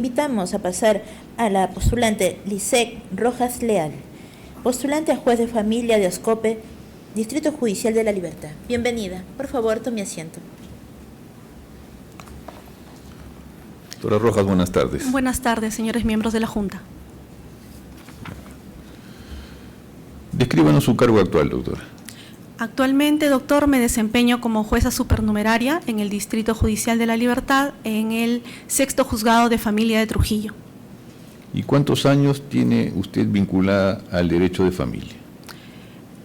Invitamos a pasar a la postulante Lisek Rojas Leal, postulante a juez de familia de Oscope, Distrito Judicial de La Libertad. Bienvenida. Por favor, tome asiento. Doctora Rojas, buenas tardes. Buenas tardes, señores miembros de la Junta. Descríbanos su cargo actual, doctora. Actualmente, doctor, me desempeño como jueza supernumeraria en el Distrito Judicial de La Libertad, en el 6º Juzgado de Familia de Trujillo. ¿Y cuántos años tiene usted vinculada al derecho de familia?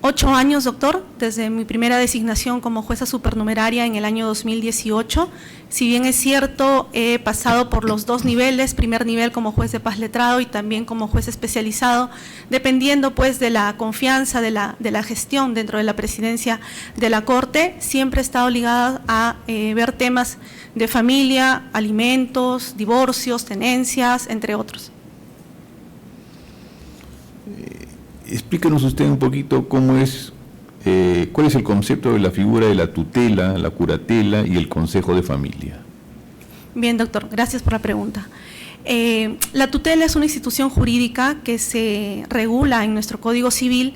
8 años, doctor, desde mi primera designación como jueza supernumeraria en el año 2018. Si bien es cierto, he pasado por los 2 niveles, primer nivel como juez de paz letrado y también como juez especializado, dependiendo pues de la confianza, de la gestión dentro de la presidencia de la Corte, siempre he estado ligada a ver temas de familia, alimentos, divorcios, tenencias, entre otros. Explíquenos usted un poquito cómo es, cuál es el concepto de la figura de la tutela, la curatela y el consejo de familia. Bien, doctor, gracias por la pregunta. La tutela es una institución jurídica que se regula en nuestro Código Civil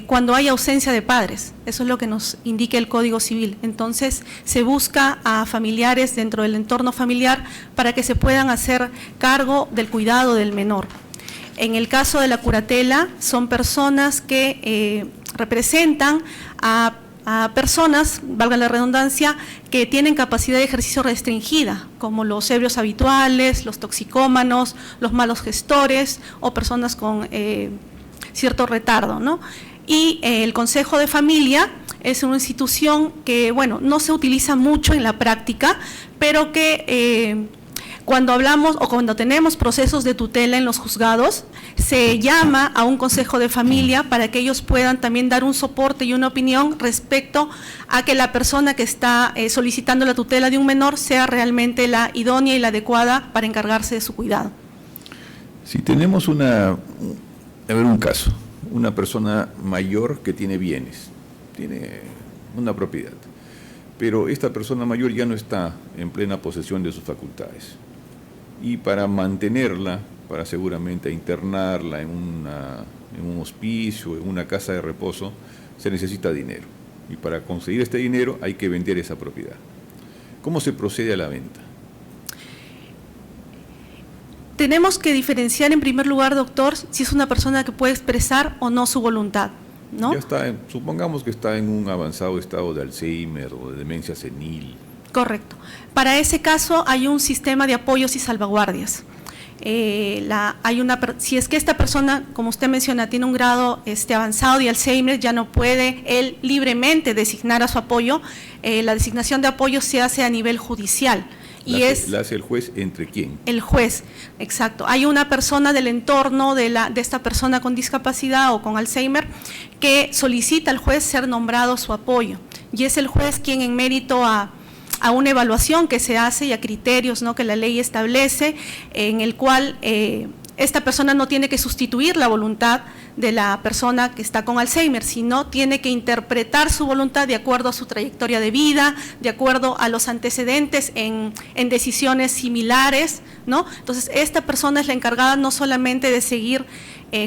cuando hay ausencia de padres. Eso es lo que nos indica el Código Civil. Entonces, se busca a familiares dentro del entorno familiar para que se puedan hacer cargo del cuidado del menor. En el caso de la curatela, son personas que representan a personas, valga la redundancia, que tienen capacidad de ejercicio restringida, como los ebrios habituales, los toxicómanos, los malos gestores o personas con cierto retardo, ¿no? Y el Consejo de Familia es una institución que, bueno, no se utiliza mucho en la práctica, pero que cuando hablamos o cuando tenemos procesos de tutela en los juzgados, se llama a un consejo de familia para que ellos puedan también dar un soporte y una opinión respecto a que la persona que está solicitando la tutela de un menor sea realmente la idónea y la adecuada para encargarse de su cuidado. Si tenemos un caso, una persona mayor que tiene bienes, tiene una propiedad, pero esta persona mayor ya no está en plena posesión de sus facultades. Y para mantenerla, para seguramente internarla en un hospicio, en una casa de reposo, se necesita dinero. Y para conseguir este dinero hay que vender esa propiedad. ¿Cómo se procede a la venta? Tenemos que diferenciar en primer lugar, doctor, si es una persona que puede expresar o no su voluntad, ¿no? Ya está, supongamos que está en un avanzado estado de Alzheimer o de demencia senil. Correcto. Para ese caso hay un sistema de apoyos y salvaguardias. Si es que esta persona, como usted menciona, tiene un grado avanzado de Alzheimer, ya no puede él libremente designar a su apoyo. La designación de apoyo se hace a nivel judicial. ¿La hace el juez entre quién? El juez, exacto. Hay una persona del entorno de esta persona con discapacidad o con Alzheimer que solicita al juez ser nombrado su apoyo. Y es el juez quien, en mérito a una evaluación que se hace y a criterios, ¿no?, que la ley establece, en el cual esta persona no tiene que sustituir la voluntad de la persona que está con Alzheimer, sino tiene que interpretar su voluntad de acuerdo a su trayectoria de vida, de acuerdo a los antecedentes en decisiones similares, ¿no? Entonces, esta persona es la encargada no solamente de seguir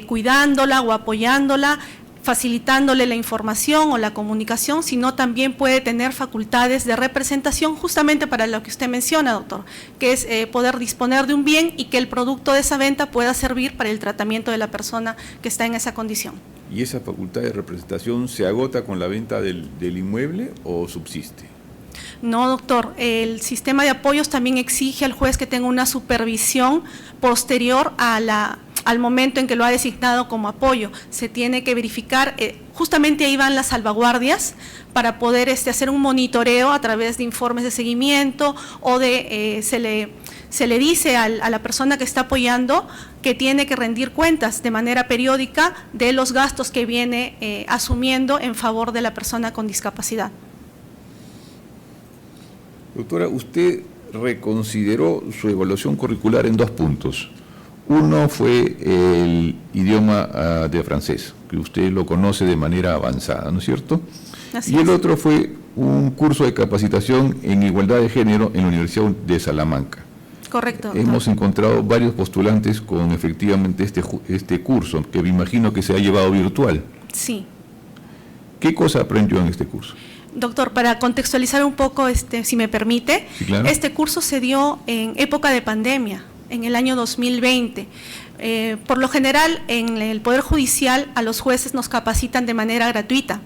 cuidándola o apoyándola, facilitándole la información o la comunicación, sino también puede tener facultades de representación justamente para lo que usted menciona, doctor, que es poder disponer de un bien y que el producto de esa venta pueda servir para el tratamiento de la persona que está en esa condición. ¿Y esa facultad de representación se agota con la venta del inmueble o subsiste? No, doctor, el sistema de apoyos también exige al juez que tenga una supervisión posterior al momento en que lo ha designado como apoyo. Se tiene que verificar, justamente ahí van las salvaguardias para poder hacer un monitoreo a través de informes de seguimiento o se le dice a la persona que está apoyando que tiene que rendir cuentas de manera periódica de los gastos que viene asumiendo en favor de la persona con discapacidad. Doctora, usted reconsideró su evaluación curricular en 2 puntos. Uno fue el idioma de francés, que usted lo conoce de manera avanzada, ¿no es cierto? Así y el es. otro fue un curso de capacitación en igualdad de género en la Universidad de Salamanca. Correcto, doctor. Hemos encontrado varios postulantes con efectivamente este curso, que me imagino que se ha llevado virtual. Sí. ¿Qué cosa aprendió en este curso? Doctor, para contextualizar un poco, si me permite, Sí, claro. Este curso se dio en época de pandemia, en el año 2020. Por lo general, en el Poder Judicial a los jueces nos capacitan de manera gratuita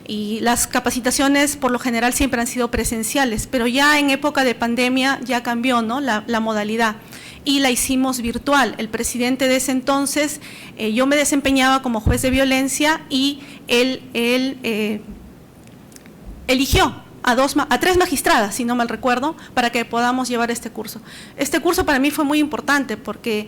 y las capacitaciones por lo general siempre han sido presenciales, pero ya en época de pandemia ya cambió, ¿no?, la modalidad y la hicimos virtual. El presidente de ese entonces, yo me desempeñaba como juez de violencia y él eligió a 3 magistradas, si no mal recuerdo, para que podamos llevar este curso. Este curso para mí fue muy importante porque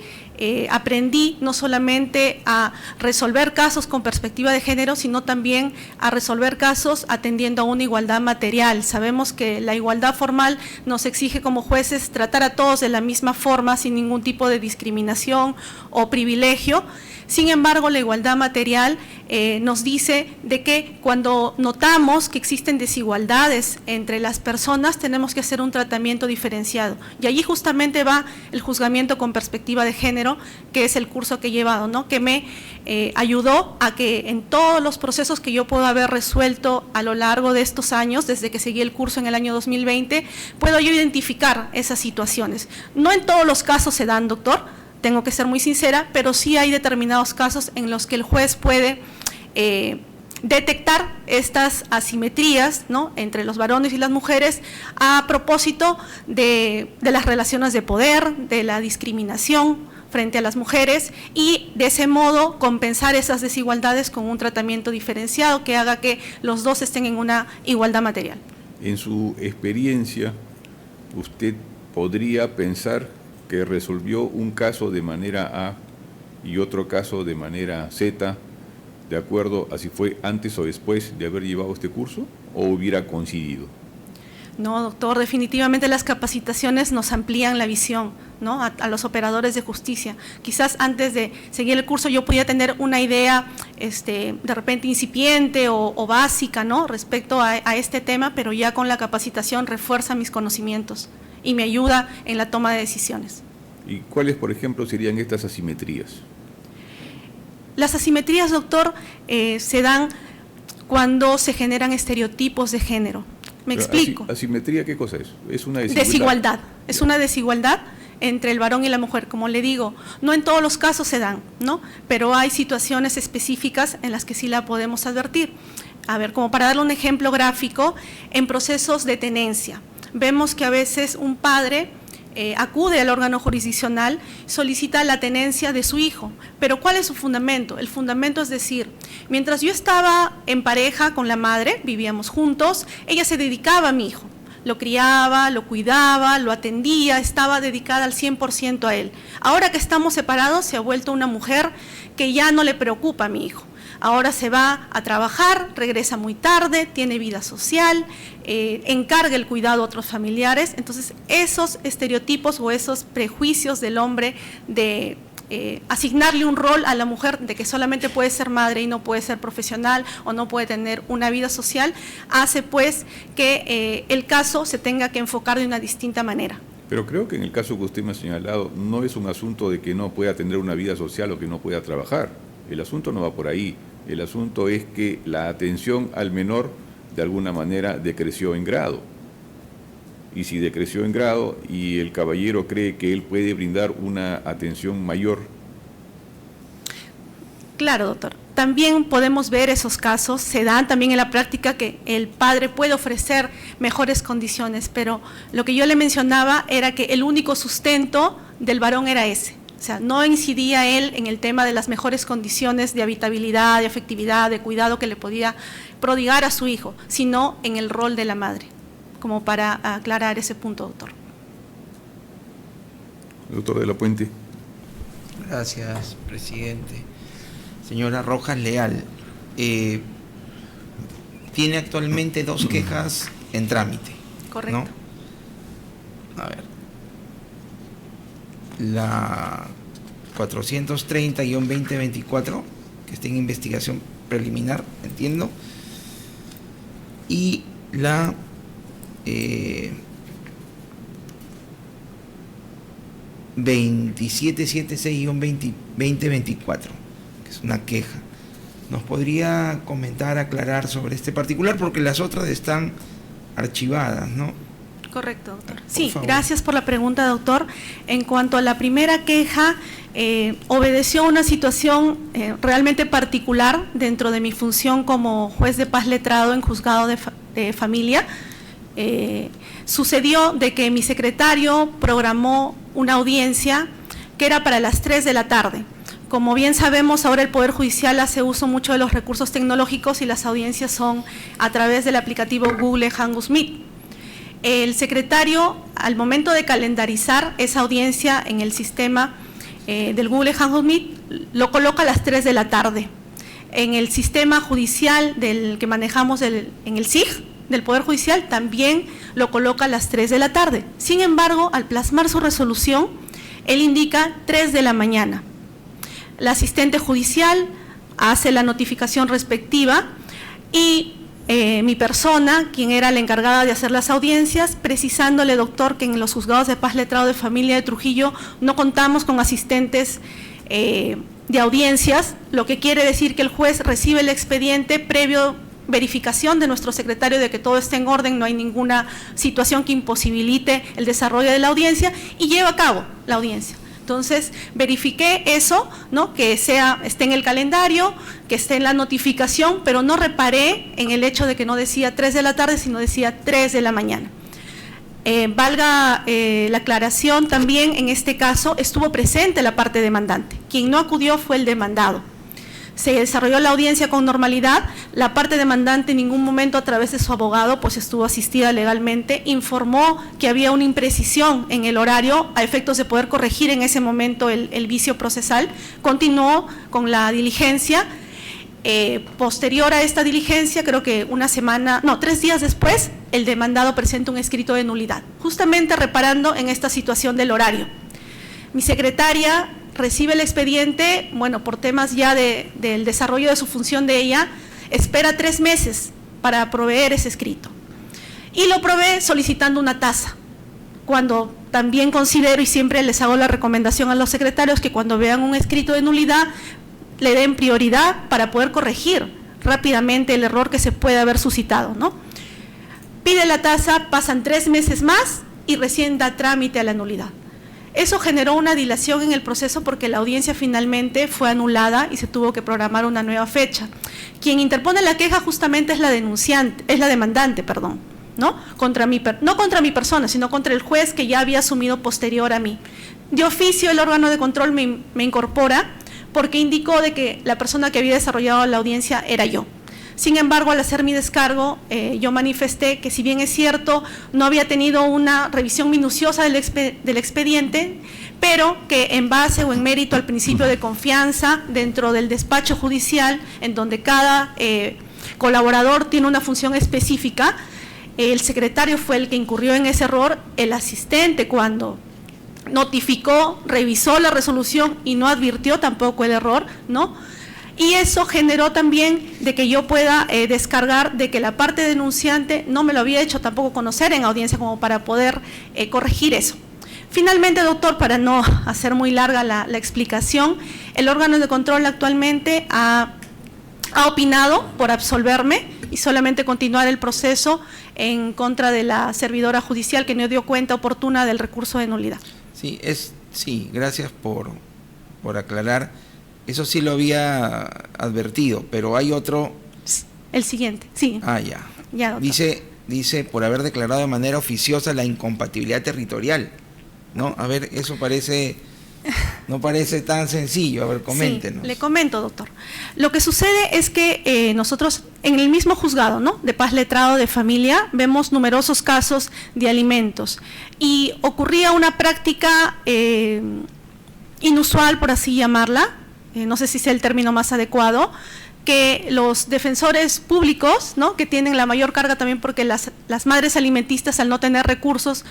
aprendí no solamente a resolver casos con perspectiva de género, sino también a resolver casos atendiendo a una igualdad material. Sabemos que la igualdad formal nos exige como jueces tratar a todos de la misma forma, sin ningún tipo de discriminación o privilegio. Sin embargo, la igualdad material nos dice de que cuando notamos que existen desigualdades entre las personas, tenemos que hacer un tratamiento diferenciado. Y allí justamente va el juzgamiento con perspectiva de género, que es el curso que he llevado, ¿no?, que me ayudó a que en todos los procesos que yo puedo haber resuelto a lo largo de estos años, desde que seguí el curso en el año 2020, puedo yo identificar esas situaciones. No en todos los casos se dan, doctor, tengo que ser muy sincera, pero sí hay determinados casos en los que el juez puede detectar estas asimetrías, ¿no?, entre los varones y las mujeres a propósito de las relaciones de poder, de la discriminación frente a las mujeres y de ese modo compensar esas desigualdades con un tratamiento diferenciado que haga que los dos estén en una igualdad material. En su experiencia, ¿usted podría pensar que resolvió un caso de manera A y otro caso de manera Z, de acuerdo a si fue antes o después de haber llevado este curso, o hubiera coincidido? No, doctor, definitivamente las capacitaciones nos amplían la visión, ¿no?, a los operadores de justicia. Quizás antes de seguir el curso yo podía tener una idea de repente incipiente o básica, ¿no?, respecto a este tema, pero ya con la capacitación refuerza mis conocimientos y me ayuda en la toma de decisiones. ¿Y cuáles, por ejemplo, serían estas asimetrías? Las asimetrías, doctor, se dan cuando se generan estereotipos de género. ¿Me explico? ¿Asimetría qué cosa es? ¿Es una desigualdad? Desigualdad. Es una desigualdad entre el varón y la mujer. Como le digo, no en todos los casos se dan, ¿no?, pero hay situaciones específicas en las que sí la podemos advertir. A ver, como para darle un ejemplo gráfico, en procesos de tenencia, vemos que a veces un padre acude al órgano jurisdiccional, solicita la tenencia de su hijo, pero ¿cuál es su fundamento? El fundamento es decir, mientras yo estaba en pareja con la madre, vivíamos juntos, ella se dedicaba a mi hijo, lo criaba, lo cuidaba, lo atendía, estaba dedicada al 100% a él. Ahora que estamos separados, se ha vuelto una mujer que ya no le preocupa a mi hijo. Ahora se va a trabajar, regresa muy tarde, tiene vida social, encarga el cuidado a otros familiares. Entonces, esos estereotipos o esos prejuicios del hombre de asignarle un rol a la mujer de que solamente puede ser madre y no puede ser profesional o no puede tener una vida social, hace pues que el caso se tenga que enfocar de una distinta manera. Pero creo que en el caso que usted me ha señalado, no es un asunto de que no pueda tener una vida social o que no pueda trabajar. El asunto no va por ahí. El asunto es que la atención al menor de alguna manera decreció en grado. Y si decreció en grado y el caballero cree que él puede brindar una atención mayor. Claro, doctor. También podemos ver esos casos, se dan también en la práctica que el padre puede ofrecer mejores condiciones, pero lo que yo le mencionaba era que el único sustento del varón era ese. O sea, no incidía él en el tema de las mejores condiciones de habitabilidad, de afectividad, de cuidado que le podía prodigar a su hijo, sino en el rol de la madre, como para aclarar ese punto, doctor. Doctor de la Puente. Gracias, presidente. Señora Rojas Leal, tiene actualmente 2 quejas en trámite. Correcto. ¿No? A ver. La 430-2024, que está en investigación preliminar, entiendo, y la 2776-2024, que es una queja. ¿Nos podría comentar, aclarar sobre este particular? Porque las otras están archivadas, ¿no? Correcto, doctor. Por Sí, favor. gracias por la pregunta, doctor. En cuanto a la primera queja, obedeció a una situación realmente particular dentro de mi función como juez de paz letrado en juzgado de familia. Sucedió de que mi secretario programó una audiencia que era para las 3 de la tarde. Como bien sabemos, ahora el Poder Judicial hace uso mucho de los recursos tecnológicos y las audiencias son a través del aplicativo Google Hangouts Meet. El secretario, al momento de calendarizar esa audiencia en el sistema del Google Hangouts Meet, lo coloca a las 3 de la tarde. En el sistema judicial del que manejamos en el SIG, del Poder Judicial, también lo coloca a las 3 de la tarde. Sin embargo, al plasmar su resolución, él indica 3 de la mañana. La asistente judicial hace la notificación respectiva y mi persona, quien era la encargada de hacer las audiencias, precisándole, doctor, que en los juzgados de paz letrado de familia de Trujillo no contamos con asistentes de audiencias, lo que quiere decir que el juez recibe el expediente previo verificación de nuestro secretario de que todo esté en orden, no hay ninguna situación que imposibilite el desarrollo de la audiencia y lleva a cabo la audiencia. Entonces, verifiqué eso, ¿no? Que esté en el calendario, que esté en la notificación, pero no reparé en el hecho de que no decía 3 de la tarde, sino decía 3 de la mañana. Valga la aclaración también, en este caso, estuvo presente la parte demandante. Quien no acudió fue el demandado. Se desarrolló la audiencia con normalidad, la parte demandante en ningún momento a través de su abogado, pues estuvo asistida legalmente, informó que había una imprecisión en el horario a efectos de poder corregir en ese momento el vicio procesal, continuó con la diligencia. Posterior a esta diligencia, creo que 3 días después, el demandado presenta un escrito de nulidad, justamente reparando en esta situación del horario. Mi secretaria recibe el expediente, bueno, por temas ya del desarrollo de su función de ella, espera 3 meses para proveer ese escrito. Y lo provee solicitando una tasa, cuando también considero y siempre les hago la recomendación a los secretarios que cuando vean un escrito de nulidad, le den prioridad para poder corregir rápidamente el error que se puede haber suscitado, ¿no? Pide la tasa, pasan 3 meses más y recién da trámite a la nulidad. Eso generó una dilación en el proceso porque la audiencia finalmente fue anulada y se tuvo que programar una nueva fecha. Quien interpone la queja justamente es la demandante, ¿no? No contra mi persona, sino contra el juez que ya había asumido posterior a mí. De oficio, el órgano de control me incorpora porque indicó de que la persona que había desarrollado la audiencia era yo. Sin embargo, al hacer mi descargo, yo manifesté que si bien es cierto, no había tenido una revisión minuciosa del expediente, pero que en base o en mérito al principio de confianza dentro del despacho judicial, en donde cada colaborador tiene una función específica, el secretario fue el que incurrió en ese error, el asistente cuando notificó, revisó la resolución y no advirtió tampoco el error, ¿no? Y eso generó también de que yo pueda descargar de que la parte denunciante no me lo había hecho tampoco conocer en audiencia como para poder corregir eso. Finalmente, doctor, para no hacer muy larga la explicación, el órgano de control actualmente ha opinado por absolverme y solamente continuar el proceso en contra de la servidora judicial que no dio cuenta oportuna del recurso de nulidad. Sí, gracias por aclarar. Eso sí lo había advertido, pero hay otro. El siguiente, sí. Ya. Ya, doctor. Dice por haber declarado de manera oficiosa la incompatibilidad territorial, ¿no? A ver, eso no parece tan sencillo. A ver, coméntenos. Sí, le comento, doctor. Lo que sucede es que nosotros en el mismo juzgado, ¿no?, de paz letrado de familia, vemos numerosos casos de alimentos y ocurría una práctica inusual, por así llamarla, no sé si sea el término más adecuado, que los defensores públicos, ¿no?, que tienen la mayor carga también porque las madres alimentistas al no tener recursos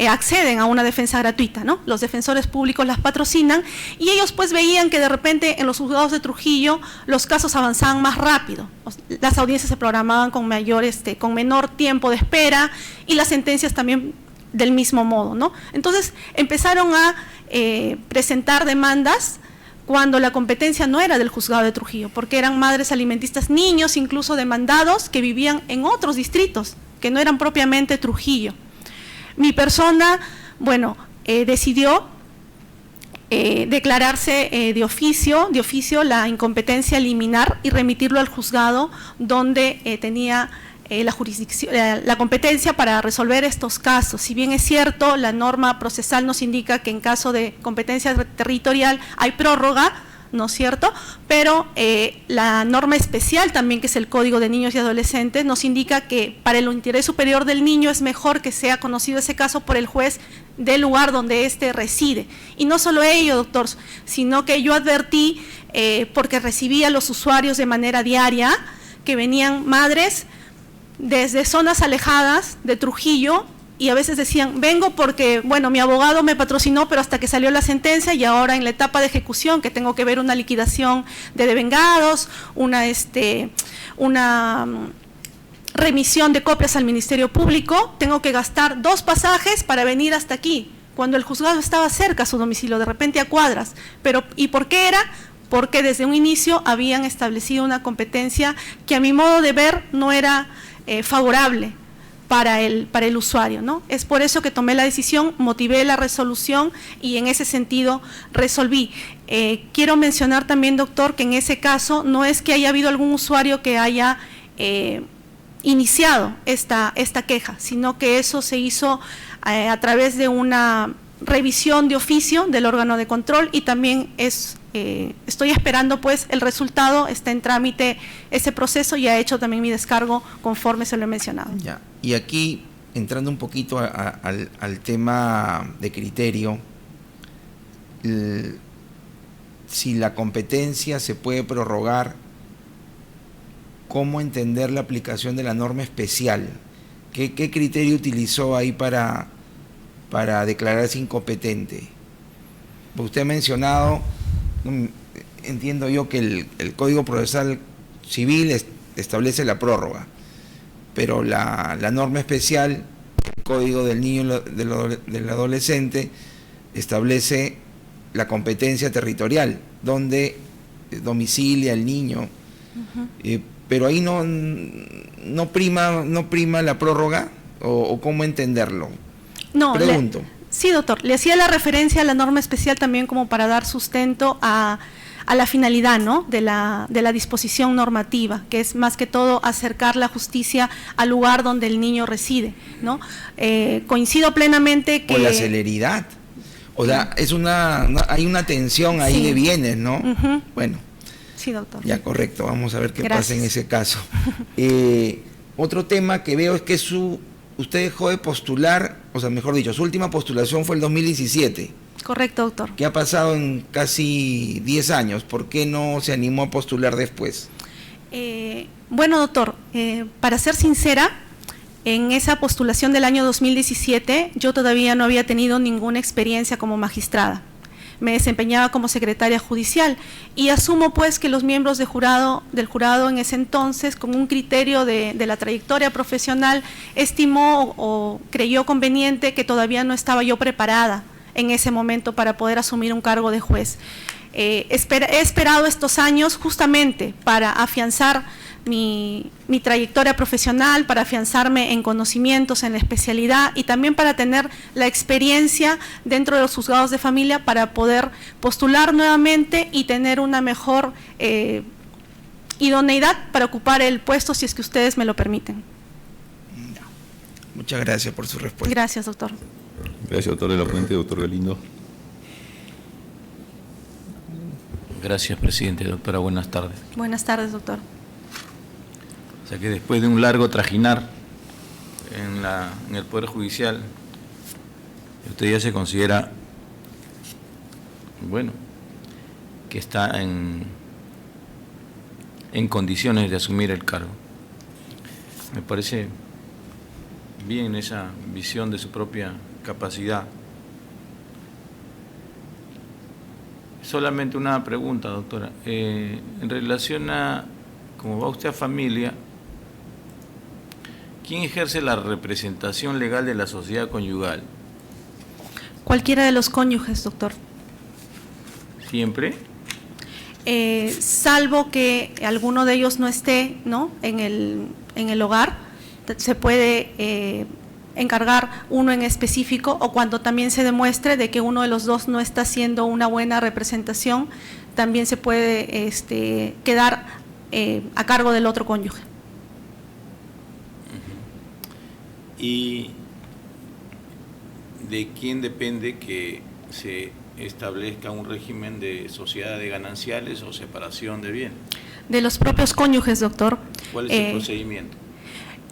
acceden a una defensa gratuita, ¿no? Los defensores públicos las patrocinan y ellos pues veían que de repente en los juzgados de Trujillo los casos avanzaban más rápido, las audiencias se programaban con menor tiempo de espera y las sentencias también del mismo modo, ¿no? Entonces empezaron a presentar demandas cuando la competencia no era del juzgado de Trujillo, porque eran madres alimentistas, niños incluso demandados que vivían en otros distritos, que no eran propiamente Trujillo. Mi persona, bueno, decidió declararse de oficio la incompetencia, eliminar y remitirlo al juzgado donde tenía la jurisdicción, la competencia para resolver estos casos. Si bien es cierto, la norma procesal nos indica que en caso de competencia territorial hay prórroga, ¿no es cierto? Pero la norma especial también, que es el Código de Niños y Adolescentes, nos indica que para el interés superior del niño es mejor que sea conocido ese caso por el juez del lugar donde éste reside. Y no solo ello, doctor, sino que yo advertí, porque recibía a los usuarios de manera diaria, que venían madres desde zonas alejadas de Trujillo, y a veces decían, vengo porque, bueno, mi abogado me patrocinó, pero hasta que salió la sentencia y ahora en la etapa de ejecución, que tengo que ver una liquidación de devengados, una remisión de copias al Ministerio Público, tengo que gastar 2 pasajes para venir hasta aquí, cuando el juzgado estaba cerca a su domicilio, de repente a cuadras. Pero, ¿y por qué era? Porque desde un inicio habían establecido una competencia que a mi modo de ver no era favorable para el usuario, ¿no? Es por eso que tomé la decisión, motivé la resolución y en ese sentido resolví. Quiero mencionar también, doctor, que en ese caso no es que haya habido algún usuario que haya iniciado esta queja, sino que eso se hizo a través de una revisión de oficio del órgano de control y también estoy esperando pues el resultado, está en trámite ese proceso y he hecho también mi descargo conforme se lo he mencionado. Ya. Y aquí, entrando un poquito al tema de criterio, si la competencia se puede prorrogar, ¿cómo entender la aplicación de la norma especial? ¿Qué criterio utilizó ahí para declararse incompetente? Usted ha mencionado, entiendo yo que el Código Procesal Civil establece la prórroga, pero la norma especial, el Código del Niño y del Adolescente, establece la competencia territorial, donde domicilia el niño. Pero ahí no prima la prórroga, o cómo entenderlo. No, pregunto. Sí, doctor, le hacía la referencia a la norma especial también como para dar sustento a la finalidad, ¿no?, de la disposición normativa, que es más que todo acercar la justicia al lugar donde el niño reside, ¿no? Coincido plenamente que… Por la celeridad. O sea, hay una tensión ahí de bienes, ¿no? Bueno. Sí, doctor. Ya, correcto. Vamos a ver qué Gracias. pasa en ese caso. Otro tema que veo es que usted dejó de postular, o sea, mejor dicho, su última postulación fue el 2017. Correcto, doctor. ¿Qué ha pasado en casi 10 años? ¿Por qué no se animó a postular después? Bueno, doctor, para ser sincera, en esa postulación del año 2017 yo todavía no había tenido ninguna experiencia como magistrada. Me desempeñaba como secretaria judicial y asumo pues que los miembros del jurado en ese entonces, con un criterio de la trayectoria profesional, estimó o creyó conveniente que todavía no estaba yo preparada en ese momento para poder asumir un cargo de juez. He esperado estos años justamente para afianzar mi trayectoria profesional, para afianzarme en conocimientos, en la especialidad y también para tener la experiencia dentro de los juzgados de familia para poder postular nuevamente y tener una mejor idoneidad para ocupar el puesto si es que ustedes me lo permiten. Muchas gracias por su respuesta. Gracias, doctor. Gracias, doctor. El oponente, doctor Galindo. Gracias, presidente. Doctora, buenas tardes. Buenas tardes, doctor. O sea que después de un largo trajinar en el Poder Judicial, usted ya se considera, bueno, que está en condiciones de asumir el cargo. Me parece bien esa visión de su propia capacidad. Solamente una pregunta, doctora. En relación a cómo va usted a familia, ¿quién ejerce la representación legal de la sociedad conyugal? Cualquiera de los cónyuges, doctor. ¿Siempre? Salvo que alguno de ellos no esté, ¿no?, en el hogar, se puede encargar uno en específico, o cuando también se demuestre de que uno de los dos no está haciendo una buena representación, también se puede quedar a cargo del otro cónyuge. ¿Y de quién depende que se establezca un régimen de sociedad de gananciales o separación de bienes? De los propios cónyuges, doctor. ¿Cuál es el procedimiento?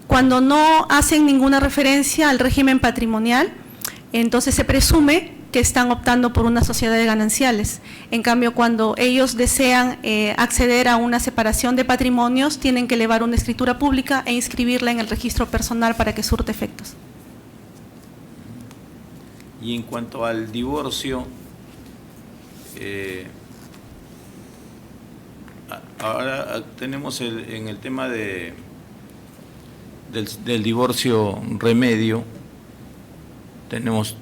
Cuando no hacen ninguna referencia al régimen patrimonial, entonces se presume que están optando por una sociedad de gananciales. En cambio, cuando ellos desean acceder a una separación de patrimonios, tienen que elevar una escritura pública e inscribirla en el registro personal para que surte efectos. Y en cuanto al divorcio, ahora tenemos en el tema del divorcio remedio, tenemos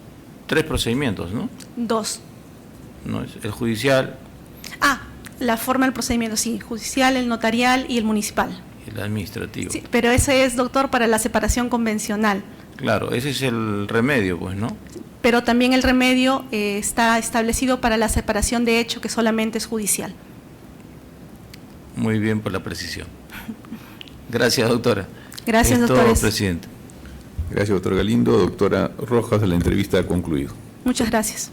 3 procedimientos, ¿no? 2. ¿No es el judicial? La forma del procedimiento, sí, judicial, el notarial y el municipal. El administrativo. Sí, pero ese es, doctor, para la separación convencional. Claro, ese es el remedio, pues, ¿no? Pero también el remedio está establecido para la separación de hecho, que solamente es judicial. Muy bien por la precisión. Gracias, doctora. Gracias, es doctores. todo, presidente. Gracias, doctor Galindo. Doctora Rojas, la entrevista ha concluido. Muchas gracias.